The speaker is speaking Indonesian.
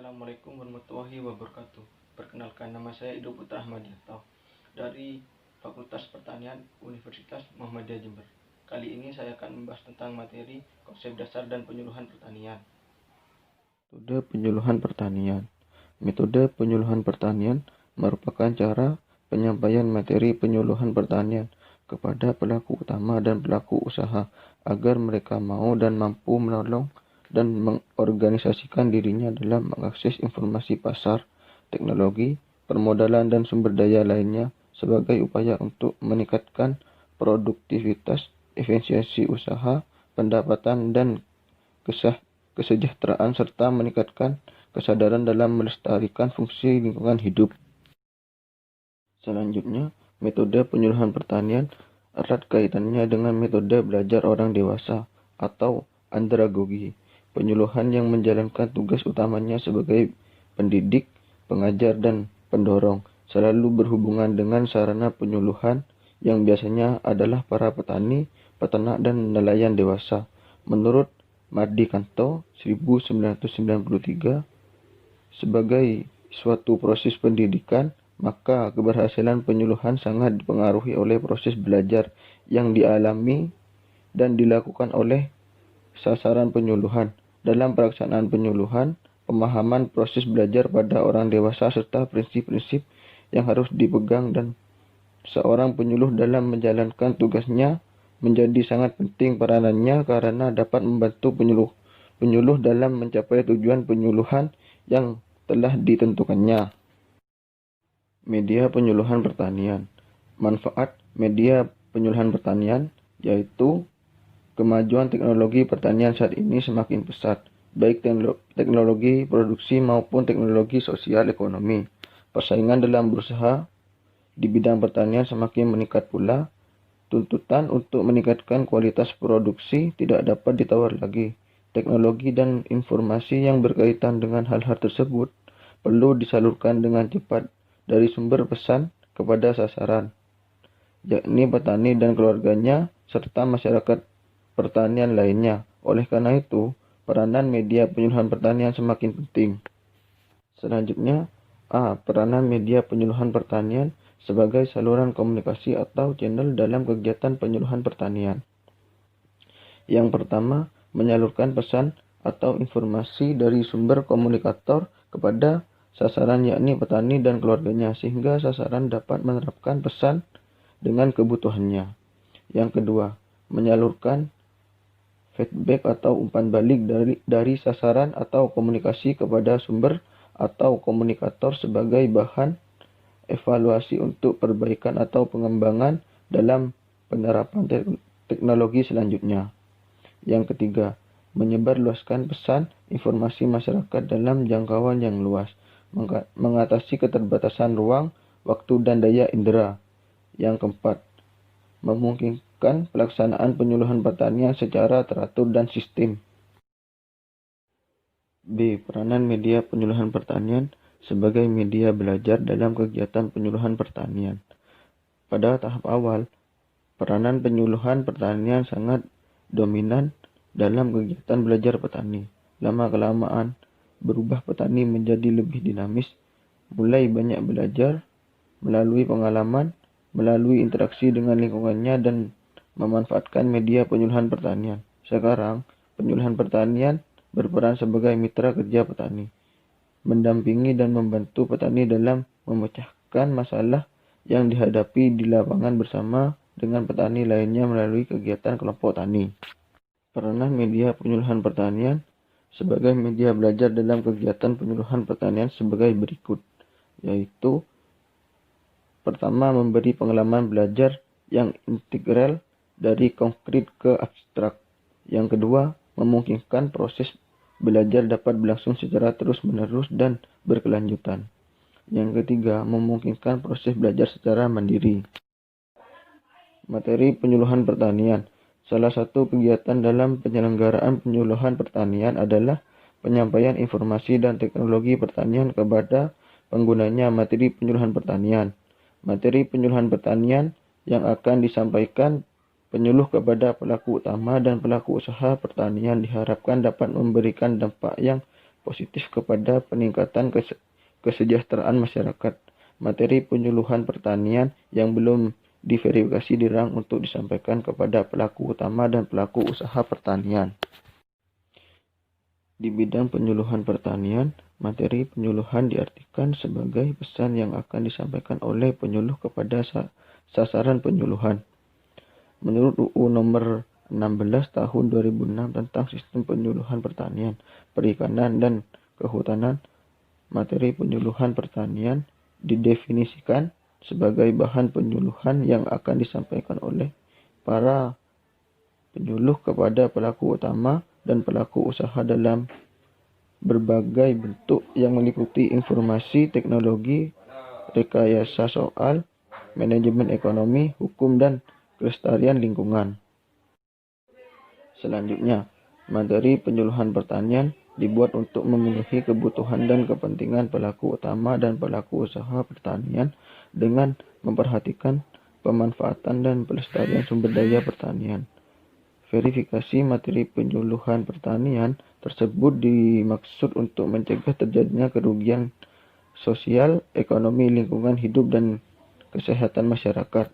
Assalamualaikum warahmatullahi wabarakatuh. Perkenalkan, nama saya Ido Putra Ahmadianto dari Fakultas Pertanian Universitas Muhammadiyah Jember. Kali ini saya akan membahas tentang materi konsep dasar dan penyuluhan pertanian. Metode penyuluhan pertanian. Metode penyuluhan pertanian merupakan cara penyampaian materi penyuluhan pertanian kepada pelaku utama dan pelaku usaha agar mereka mau dan mampu menolong dan mengorganisasikan dirinya dalam mengakses informasi pasar, teknologi, permodalan, dan sumber daya lainnya sebagai upaya untuk meningkatkan produktivitas, efisiensi usaha, pendapatan, dan kesejahteraan serta meningkatkan kesadaran dalam melestarikan fungsi lingkungan hidup. Selanjutnya, metode penyuluhan pertanian erat kaitannya dengan metode belajar orang dewasa atau andragogi. Penyuluhan yang menjalankan tugas utamanya sebagai pendidik, pengajar, dan pendorong selalu berhubungan dengan sarana penyuluhan yang biasanya adalah para petani, peternak, dan nelayan dewasa. Menurut Mardi Kanto 1993, sebagai suatu proses pendidikan, maka keberhasilan penyuluhan sangat dipengaruhi oleh proses belajar yang dialami dan dilakukan oleh sasaran penyuluhan. Dalam pelaksanaan penyuluhan, pemahaman proses belajar pada orang dewasa serta prinsip-prinsip yang harus dipegang dan seorang penyuluh dalam menjalankan tugasnya menjadi sangat penting peranannya karena dapat membantu penyuluh dalam mencapai tujuan penyuluhan yang telah ditentukannya. Media penyuluhan pertanian. Manfaat media penyuluhan pertanian yaitu kemajuan teknologi pertanian saat ini semakin pesat, baik teknologi produksi maupun teknologi sosial ekonomi. Persaingan dalam berusaha di bidang pertanian semakin meningkat pula. Tuntutan untuk meningkatkan kualitas produksi tidak dapat ditawar lagi. Teknologi dan informasi yang berkaitan dengan hal-hal tersebut perlu disalurkan dengan cepat dari sumber pesan kepada sasaran, yakni petani dan keluarganya serta masyarakat pertanian lainnya. Oleh karena itu, peranan media penyuluhan pertanian semakin penting. Selanjutnya, peranan media penyuluhan pertanian sebagai saluran komunikasi atau channel dalam kegiatan penyuluhan pertanian. Yang pertama, menyalurkan pesan atau informasi dari sumber komunikator kepada sasaran yakni petani dan keluarganya sehingga sasaran dapat menerapkan pesan dengan kebutuhannya. Yang kedua, menyalurkan feedback atau umpan balik dari sasaran atau komunikasi kepada sumber atau komunikator sebagai bahan evaluasi untuk perbaikan atau pengembangan dalam penerapan teknologi selanjutnya. Yang ketiga, menyebarluaskan pesan informasi masyarakat dalam jangkauan yang luas, mengatasi keterbatasan ruang, waktu, dan daya indera. Yang keempat, memungkinkan pelaksanaan penyuluhan pertanian secara teratur dan sistem. B. Peranan media penyuluhan pertanian sebagai media belajar dalam kegiatan penyuluhan pertanian. Pada tahap awal, peranan penyuluhan pertanian sangat dominan dalam kegiatan belajar petani. Lama-kelamaan, berubah petani menjadi lebih dinamis, mulai banyak belajar melalui pengalaman, melalui interaksi dengan lingkungannya, dan memanfaatkan media penyuluhan pertanian. Sekarang, penyuluhan pertanian berperan sebagai mitra kerja petani, mendampingi dan membantu petani dalam memecahkan masalah yang dihadapi di lapangan bersama dengan petani lainnya melalui kegiatan kelompok tani. Peranan media penyuluhan pertanian sebagai media belajar dalam kegiatan penyuluhan pertanian sebagai berikut, yaitu pertama, memberi pengalaman belajar yang integral dari konkret ke abstrak. Yang kedua, memungkinkan proses belajar dapat berlangsung secara terus-menerus dan berkelanjutan. Yang ketiga, memungkinkan proses belajar secara mandiri. Materi penyuluhan pertanian. Salah satu kegiatan dalam penyelenggaraan penyuluhan pertanian adalah penyampaian informasi dan teknologi pertanian kepada penggunanya materi penyuluhan pertanian. Materi penyuluhan pertanian yang akan disampaikan penyuluh kepada pelaku utama dan pelaku usaha pertanian diharapkan dapat memberikan dampak yang positif kepada peningkatan kesejahteraan masyarakat. Materi penyuluhan pertanian yang belum diverifikasi dirang untuk disampaikan kepada pelaku utama dan pelaku usaha pertanian. Di bidang penyuluhan pertanian, materi penyuluhan diartikan sebagai pesan yang akan disampaikan oleh penyuluh kepada sasaran penyuluhan. Menurut UU Nomor 16 Tahun 2006 tentang Sistem Penyuluhan Pertanian, Perikanan, dan Kehutanan, materi penyuluhan pertanian didefinisikan sebagai bahan penyuluhan yang akan disampaikan oleh para penyuluh kepada pelaku utama dan pelaku usaha dalam berbagai bentuk yang meliputi informasi, teknologi, rekayasa soal, manajemen ekonomi, hukum, dan kelestarian lingkungan. Selanjutnya, materi penyuluhan pertanian dibuat untuk memenuhi kebutuhan dan kepentingan pelaku utama dan pelaku usaha pertanian dengan memperhatikan pemanfaatan dan pelestarian sumber daya pertanian. Verifikasi materi penyuluhan pertanian tersebut dimaksud untuk mencegah terjadinya kerugian sosial, ekonomi, lingkungan hidup, dan kesehatan masyarakat.